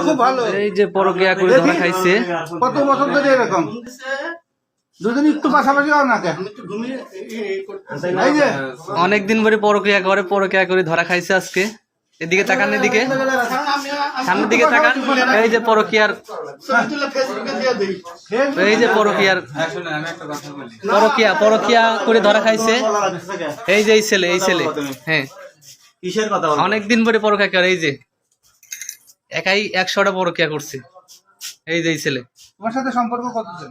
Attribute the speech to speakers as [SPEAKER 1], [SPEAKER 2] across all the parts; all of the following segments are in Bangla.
[SPEAKER 1] খুব ভালো।
[SPEAKER 2] এই যে পরকিয়া করে ধরা খাইছে।
[SPEAKER 1] কত বছর ধরে এরকম দুজন একটু পাশাপাশি হও না কেন? এই যে
[SPEAKER 2] অনেকদিন ধরে পরকিয়া করে ধরা খাইছে আজকে। এদিকে তাকান, এদিকে সামনের দিকে তাকান। এই যে পরকিয়ার পরকিয়া করে ধরা খাইছে। এই যে এই ছেলে হ্যাঁ,
[SPEAKER 3] কিসের কথা?
[SPEAKER 2] অনেকদিন ধরে পরকিয়া করে। এই যে একাই 100টা পরকিয়া করছে। এই যে এই ছেলে।
[SPEAKER 1] তোমার সাথে সম্পর্ক কতদিন?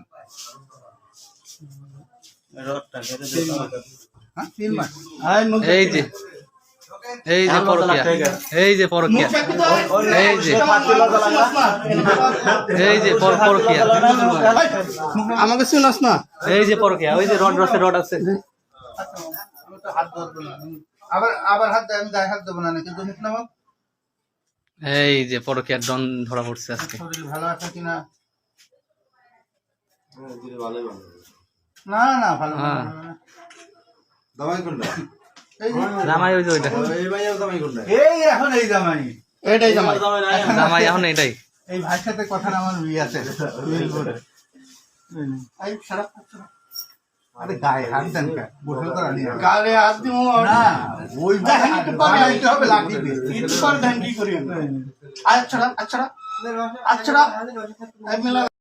[SPEAKER 1] 3 মাস।
[SPEAKER 2] এই যে পরকিয়া, এই যে পরকিয়া, এই যে পরকিয়া,
[SPEAKER 1] আমাকে শুনাস না?
[SPEAKER 2] এই যে পরকিয়া। ওই যে রড আছে।
[SPEAKER 1] আবার হাত দেয়, আমি গায়ে হাত দেবো না, কিন্তু মুখ নামাও।
[SPEAKER 2] এই যে পরকিয়ার ডন ধরা পড়ছে আজকে।
[SPEAKER 1] শরীর ভালো আছে কিনা? না না ভালো না।
[SPEAKER 2] জামাই ওই যে ওইটা,
[SPEAKER 1] এই এখন এই জামাই, এটাই
[SPEAKER 2] জামাই এখন এটাই।
[SPEAKER 1] এই ভাইয়ের সাথে কথা আমার বিয়ে আছে। আরে গায়ে হাত দেন কা? গোসল করা নিয়ে গায়ে হাত দিব না, ওই বানাইতে হবে লাঠি দিয়ে। একটু পরে ধ্যান কি করি? আচ্ছা